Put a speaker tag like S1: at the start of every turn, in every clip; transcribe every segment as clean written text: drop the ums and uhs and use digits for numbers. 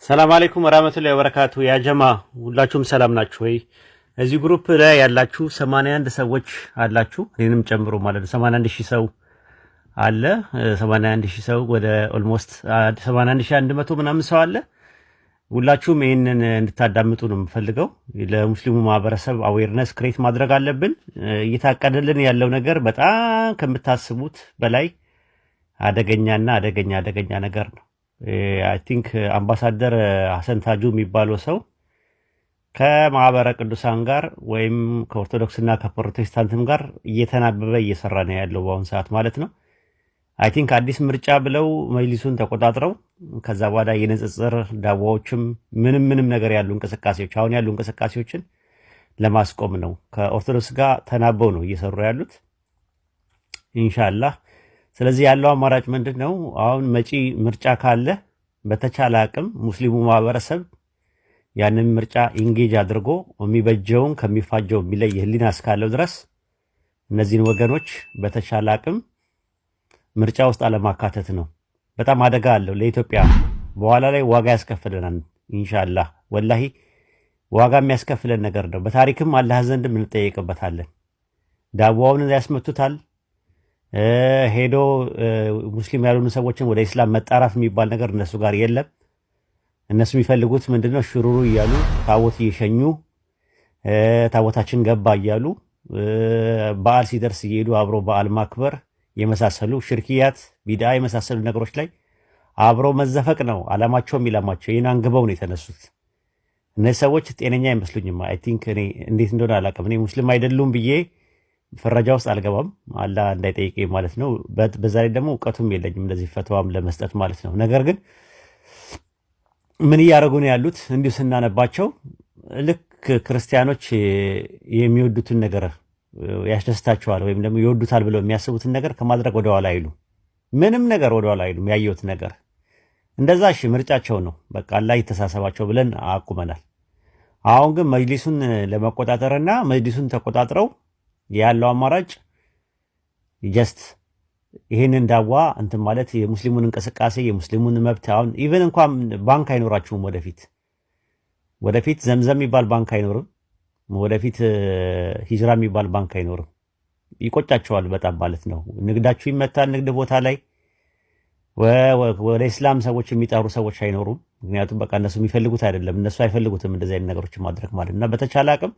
S1: ሰላም አለይኩም ወራህመቱላሂ ወበረካቱ። ያ ጀማ ሁላችሁም ሰላም ናችሁ ወይ? እዚህ ግሩፕ ላይ ያላችሁ 81 ሰዎች አላችሁ፣ እኔንም ጨምሮ ማለት ነው። 81000 ሰው አለ። 81000 ሰው ወደ ኦልሞስት 81100 ምናምን ሰው አለ። ሁላችሁም ይሄንን እንድታዳምጡ ነው የምፈልገው። ለሙስሊሙ ማህበረሰብ አዌርነስ ክሬት ማድረግ አለብን። እየታቀደልን ያለው ነገር በጣም ከምታስቡት በላይ አደገኛና አደገኛ ነገር ነው። አይ ቲንክ አምባሳደር ሐሰን ታጁ የሚባለው ሰው ከማህበረ ቅዱሳን ጋር ወይም ከኦርቶዶክስና ከፕሮቴስታንትም ጋር እየተናበበ እየሰራ ነው ያለው በአሁን ሰዓት ማለት ነው። አይ ቲንክ አዲስ ምርጫ ብለው መጅሊሱን ተቆጣጥረው ከዛ በኋላ የንጽጽር ዳዋዎችም ምንም ነገር ያሉ እንቅስቃሴዎች አሁን ያሉ እንቅስቃሴዎችን ለማስቆም ነው ከኦርቶዶክስ ጋር ተናበው ነው እየሰሩ ያሉት ኢንሻአላህ። ስለዚህ ያለው አማራጭ ምንድነው? አሁን መጪ ምርጫ ካለ በተቻለ አቅም ሙስሊሙ ማህበረሰብ ያንን ምርጫ ኢንጌጅ አድርጎ የሚበጀውን ከሚፋጀው የሚለይ ህሊና እስካለው ድረስ እነዚህን ወገኖች በተቻለ አቅም ምርጫ ውስጥ አለማካተት ነው። በጣም አደጋ አለው ለኢትዮጵያ። በኋላ ላይ ዋጋ ያስከፍለናል ኢንሻአላህ። ወላሂ ዋጋ የሚያስከፍለን ነገር ነው። በታሪክም አላህ ዘንድ እንጠየቅበታለን። ዳዋውን ያስመቱታል። ሄዶ ሙስሊም ያልሆኑ ሰዎችን ወደ ኢስላም መጣራት የሚባል ነገር እነሱ ጋር የለም። እነሱ የሚፈልጉት ምንድነው? ሽሩሩ እያሉ ታቦት እየሸኙ ታቦታችን ገባ እያሉ በዓል ሲደርስ እየሄዱ አብሮ በዓል ማክበር የመሳሰሉ ሽርኪያት ቢድዓ የመሳሰሉ ነገሮች ላይ አብሮ መዘፈቅ ነው አላማቸውም ይላማቸው። ይህን አንግበው ነው የተነሱት። እነዚህ ሰዎች ጤነኛ አይመስሉኝም። አይ ቲንክ እኔ እንዴት እንደሆነ አላውቅም። እኔ ሙስሊም አይደሉም ብዬ ፈረጃ ውስጥ አልገባም፣ አላህ እንዳይጠይቀኝ ማለት ነው። በዛ ላይ ደግሞ እውቀቱም የለኝም እንደዚህ ፈትዋም ለመስጠት ማለት ነው። ነገር ግን ምን እያደረጉ ነው ያሉት? እንዲሁ ስናነባቸው ልክ ክርስቲያኖች የሚወዱትን ነገር ያስደስታቸዋል ወይም ደግሞ ይወዱታል ብለው የሚያስቡትን ነገር ከማድረግ ወደኋላ አይሉ፣ ምንም ነገር ወደኋላ አይሉ። ያየሁት ነገር እንደዛ እሺ፣ ምርጫቸው ነው በቃ አላህ ይተሳሰባቸው ብለን አቁመናል። አሁን ግን መጅሊሱን ለመቆጣጠርና መጅሊሱን ተቆጣጥረው ያለው አማራጭ ጀስት ይሄንን ዳዋ እንትን ማለት የሙስሊሙን እንቅስቃሴ የሙስሊሙን መብት አሁን ኢቭን እንኳን ባንክ አይኖራችሁም። ወደፊት ዘምዘም የሚባል ባንክ አይኖርም። ወደፊት ሂጅራ የሚባል ባንክ አይኖርም። ይቆጫቸዋል በጣም ማለት ነው። ንግዳችሁ ይመታል። ንግድ ቦታ ላይ ወደ እስላም ሰዎች የሚጠሩ ሰዎች አይኖሩም። ምክንያቱም በቃ እነሱ የሚፈልጉት አይደለም፣ እነሱ አይፈልጉትም እንደዚህ አይነት ነገሮችን ማድረግ ማለት እና በተቻለ አቅም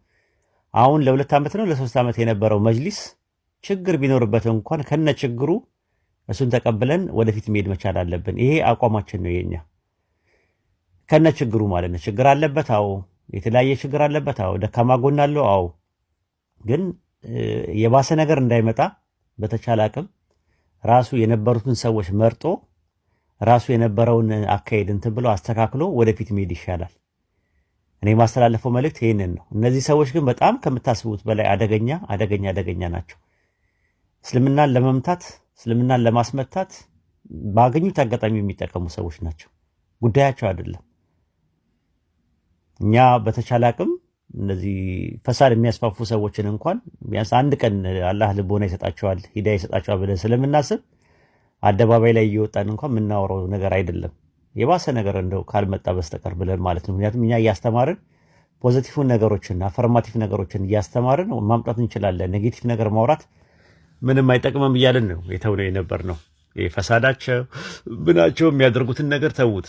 S1: አሁን ለ2 ዓመት ነው ለ3 ዓመት የነበረው መጅሊስ ችግር ቢኖርበት እንኳን ከነ ችግሩ እሱን ተቀብለን ወደፊት መሄድ መቻል አለብን። ይሄ አቋማችን ነው የኛ። ከነ ችግሩ ማለት ነው። ችግር አለበት፣ አዎ። የተለያየ ችግር አለበት፣ አዎ። ደካማ ጎን አለው፣ አዎ። ግን የባሰ ነገር እንዳይመጣ በተቻለ አቅም ራሱ የነበሩትን ሰዎች መርጦ ራሱ የነበረውን አካሄድ እንትን ብሎ አስተካክሎ ወደፊት መሄድ ይሻላል። እኔ ማስተላለፈው መልእክት ይሄንን ነው። እነዚህ ሰዎች ግን በጣም ከምታስቡት በላይ አደገኛ ናቸው። እስልምናን ለመምታት እስልምናን ለማስመታት ባገኙት አጋጣሚ የሚጠቀሙ ሰዎች ናቸው። ጉዳያቸው አይደለም። እኛ በተቻለ አቅም እነዚህ ፈሳድ የሚያስፋፉ ሰዎችን እንኳን ቢያንስ አንድ ቀን አላህ ልቦና ይሰጣቸዋል፣ ሂዳያ ይሰጣቸዋል ብለን ስለምናስብ አደባባይ ላይ እየወጣን እንኳን የምናወራው ነገር አይደለም። የባሰ ነገር እንደው ካልመጣ በስተቀር ብለን ማለት ነው። ምክንያቱም እኛ እያስተማርን ፖዚቲቭ ነገሮችን አፈርማቲቭ ነገሮችን እያስተማርን ማምጣት እንችላለን። ኔጌቲቭ ነገር ማውራት ምንም አይጠቅምም እያልን ነው የተውነው የነበር ነው። የፈሳዳቸው ብናቸው የሚያደርጉትን ነገር ተዉት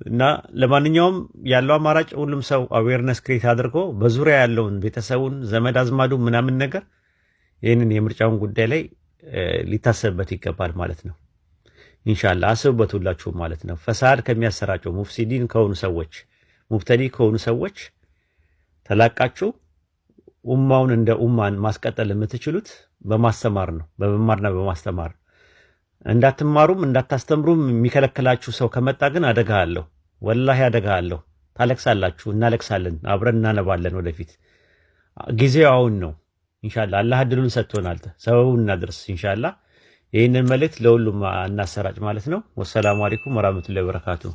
S1: እና ለማንኛውም ያለው አማራጭ ሁሉም ሰው አዌርነስ ክሬት አድርጎ በዙሪያ ያለውን ቤተሰቡን ዘመድ አዝማዱ ምናምን ነገር ይህንን የምርጫውን ጉዳይ ላይ ሊታሰብበት ይገባል ማለት ነው። ኢንሻአላህ አስቡበት ሁላችሁም ማለት ነው። ፈሳድ ከሚያሰራጨው ሙፍሲዲን ከሆኑ ሰዎች ሙብተዲ ከሆኑ ሰዎች ተላቃችሁ ኡማውን እንደ ኡማን ማስቀጠል የምትችሉት በማስተማር ነው፣ በመማርና በማስተማር። እንዳትማሩም እንዳታስተምሩም የሚከለክላችሁ ሰው ከመጣ ግን አደጋ አለው፣ ወላሂ አደጋ አለው። ታለቅሳላችሁ፣ እናለቅሳለን፣ አብረን እናነባለን። ወደፊት ጊዜው አሁን ነው። ኢንሻአላህ አላህ እድሉን ሰጥቶናል። ሰበቡን እናድርስ ኢንሻአላህ። ይህንን መልእክት ለሁሉም እናሰራጭ ማለት ነው። ወሰላሙ አለይኩም ወራህመቱላሂ ወበረካቱሁ።